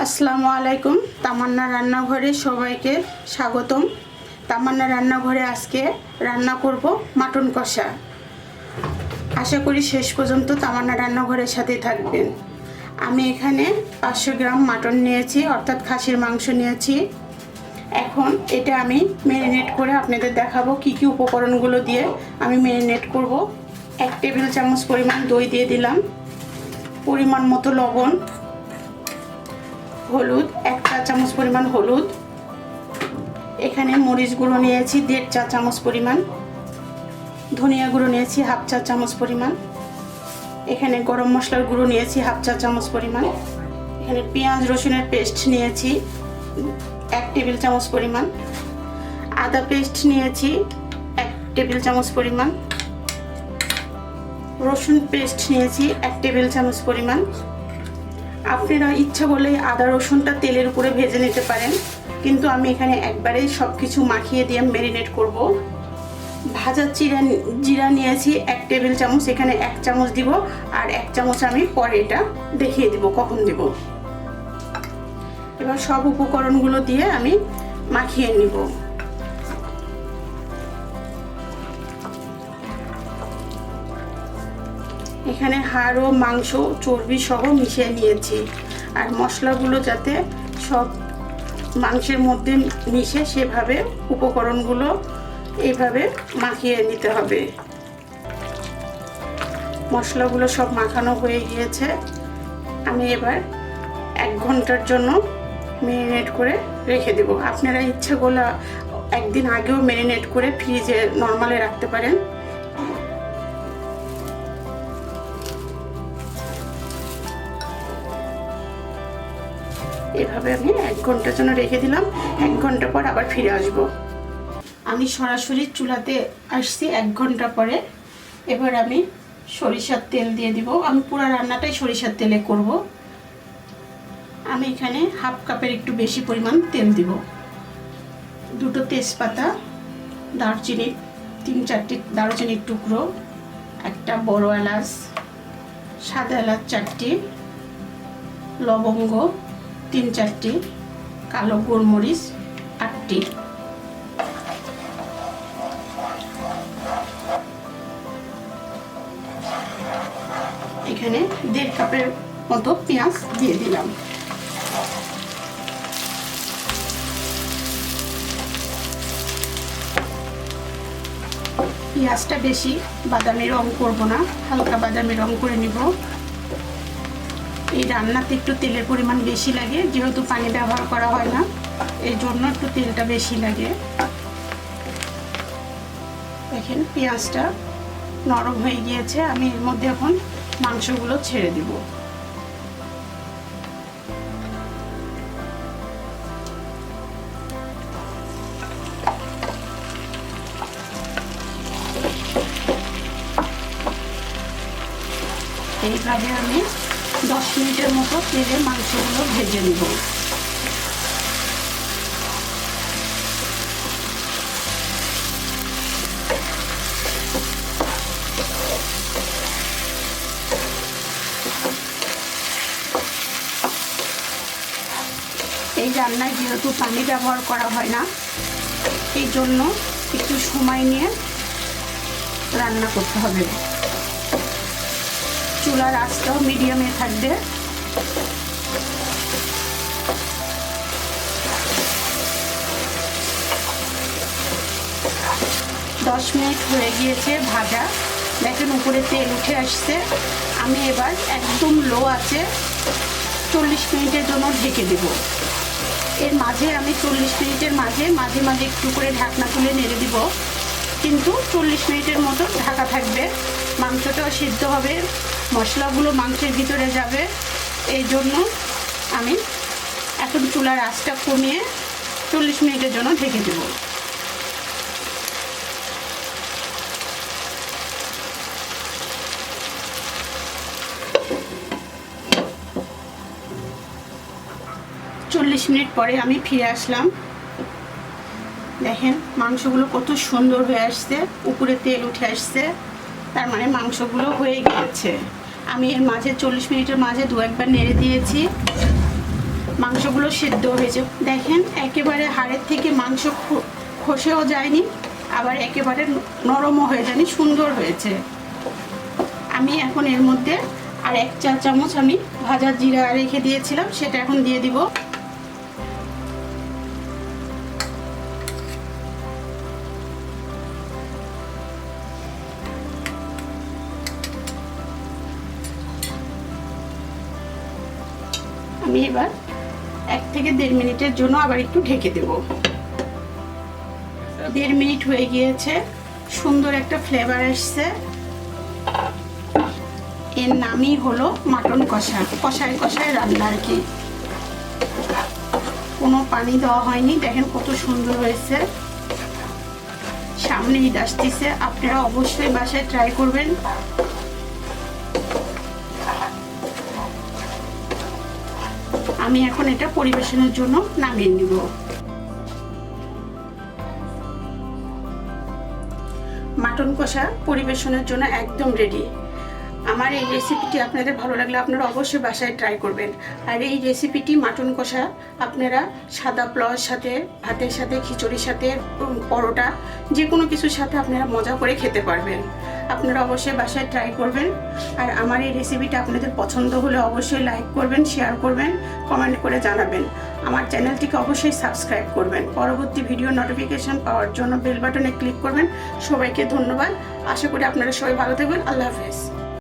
আসসালামু আলাইকুম। তামান্না রান্নাঘরে সবাইকে স্বাগতম। তামান্না রান্নাঘরে আজকে রান্না করব মাটন কষা। আশা করি শেষ পর্যন্ত তামান্না রান্নাঘরের সাথেই থাকবেন। আমি এখানে 500 গ্রাম মাটন নিয়েছি, অর্থাৎ খাসির মাংস নিয়েছি। এখন এটা আমি ম্যারিনেট করে আপনাদের দেখাবো কি কি উপকরণগুলো দিয়ে আমি ম্যারিনেট করব। 1 টেবিল চামচ পরিমাণ দই দিয়ে দিলাম, পরিমাণ মতো লবণ, হলুদ 1 চা চামচ পরিমাণ হলুদ, এখানে মরিচ গুঁড়ো নিয়েছি 1.5 চা চামচ পরিমাণ, ধনিয়া গুঁড়ো নিয়েছি 1/2 চা চামচ পরিমাণ, এখানে গরম মশলার গুঁড়ো নিয়েছি 1/2 চা চামচ পরিমাণ, এখানে পেঁয়াজ রসুনের পেস্ট নিয়েছি 1 টেবিল চামচ পরিমাণ, আদা পেস্ট নিয়েছি 1 টেবিল চামচ পরিমাণ, রসুন পেস্ট নিয়েছি 1 টেবিল চামচ পরিমাণ। আপনারা ইচ্ছা করলে আদা রসুনটা তেলের উপরে ভেজে নিতে পারেন, কিন্তু আমি এখানে একবারেই সব কিছু মাখিয়ে দিয়ে ম্যারিনেট করব। ভাজা জিরা নিয়েছি 1 টেবিল চামচ, এখানে 1 চামচ দিব আর 1 চামচ আমি পরে এটা দেখিয়ে দিব কখন দিব। এবার সব উপকরণগুলো দিয়ে আমি মাখিয়ে নিব। এখানে হাড় ও মাংস চর্বি সহ মিশিয়ে নিয়েছি, আর মশলাগুলো যাতে সব মাংসের মধ্যে মিশে সেভাবে উপকরণগুলো এইভাবে মাখিয়ে নিতে হবে। মশলাগুলো সব মাখানো হয়ে গিয়েছে। আমি এবার 1 ঘন্টার জন্য ম্যারিনেট করে রেখে দেব। আপনারা ইচ্ছা করলে একদিন আগেও ম্যারিনেট করে ফ্রিজে নরমালে রাখতে পারেন। এভাবে আমি 1 ঘন্টার জন্য রেখে দিলাম। 1 ঘন্টা পর আবার ফিরে আসব। আমি সরাসরি চুলাতে আসছি 1 ঘন্টা পরে। এবার আমি সরিষার তেল দিয়ে দিব। আমি পুরো রান্নাটাই সরিষার তেলে করব। আমি এখানে 1/2 কাপের একটু বেশি পরিমাণ তেল দিব। 2টো তেজপাতা, দারচিনি 3-4টি দারচিনির টুকরো, একটা বড় এলাচ, সাদা এলাচ 4টি, লবঙ্গ 3-4টি, কালো গোলমরিচ 8টি। এখানে 1.5 কাপের মতো পেঁয়াজ দিয়ে দিলাম। পেঁয়াজটা বেশি বাদামি রং করব না, হালকা বাদামি রং করে নিব। এই রান্নাতে একটু তেলের পরিমাণ বেশি লাগে, যেহেতু পানি ব্যবহার করা হয় না, এই জন্য একটু তেলটা বেশি লাগে। দেখেন পেঁয়াজটা নরম হয়ে গিয়েছে। আমি এর মধ্যে এখন মাংসগুলো ছেড়ে দিব। এইভাবে আমি 10 মিনিটের মতো তেলে মাংসগুলো ভেজে নিব। এই রান্নায় যেহেতু পানি ব্যবহার করা হয় না, এই জন্য একটু সময় নিয়ে রান্না করতে হবে। চুলার আঁচটাও মিডিয়ামে থাকবে। দশ মিনিট হয়ে গিয়েছে ভাজা। দেখেন উপরে তেল উঠে আসছে। আমি এবার একদম লো আছে 40 মিনিটের জন্য ঢেকে দেব। এর মাঝে আমি 40 মিনিটের মাঝে মাঝে মাঝে একটু করে ঢাকনা তুলে নেড়ে দিব, কিন্তু 40 মিনিটের মতো ঢাকা থাকবে। মাংসটাও সিদ্ধ হবে, মশলাগুলো মাংসের ভিতরে যাবে। এই জন্য আমি এখন চুলার আঁচটা কমিয়ে 40 মিনিটের জন্য ঢেকে দেব। মিনিট পরে আমি ফিরে আসলাম। দেখেন মাংসগুলো কত সুন্দর হয়ে আসছে, উপরে তেল উঠে আসছে, তার মানে মাংসগুলো হয়ে গিয়েছে। আমি এর মাঝে 40 মিনিটের মাঝে 2-1 বার নেড়ে দিয়েছি। মাংসগুলো সিদ্ধ হয়েছে। দেখেন একেবারে হাড়ের থেকে মাংস খসেও যায়নি, আবার একেবারে নরমও হয়ে যায়নি, সুন্দর হয়েছে। আমি এখন এর মধ্যে আর 1 চা চামচ আমি ভাজা জিরা রেখে দিয়েছিলাম, সেটা এখন দিয়ে দিব। আমি এবার 1 থেকে 1.5 মিনিটের জন্য আবার একটু ঢেকে দেব। 1.5 মিনিট হয়ে গিয়েছে, সুন্দর একটা ফ্লেভার আসছে। এর নামই হলো মাটন কষা, কষায় কষায় রান্না আর কি। কোনো পানি দেওয়া হয়নি। দেখেন কত সুন্দর হয়েছে। সামনে ঈদ আসতেছে, আপনারা অবশ্যই বাসায় ট্রাই করবেন। আমি এখন এটা পরিবেশনের জন্য নামিয়ে নিব। মাটন কষা পরিবেশনের জন্য একদম রেডি। আমার এই রেসিপিটি আপনাদের ভালো লাগলে আপনারা অবশ্যই বাসায় ট্রাই করবেন। আর এই রেসিপিটি মাটন কষা আপনারা সাদা পোলাওর সাথে, ভাতের সাথে, খিচুড়ির সাথে, পরোটা, যে কোনো কিছুর সাথে আপনারা মজা করে খেতে পারবেন। আপনারা অবশ্যই বাসায় ট্রাই করবেন। আর আমার এই রেসিপিটা আপনাদের পছন্দ হলে অবশ্যই লাইক করবেন, শেয়ার করবেন, কমেন্ট করে জানাবেন। আমার চ্যানেলটিকে অবশ্যই সাবস্ক্রাইব করবেন। পরবর্তী ভিডিও নোটিফিকেশন পাওয়ার জন্য বেল বাটনে ক্লিক করবেন। সবাইকে ধন্যবাদ। আশা করি আপনারা সবাই ভালো থাকবেন। আল্লাহ হাফেজ।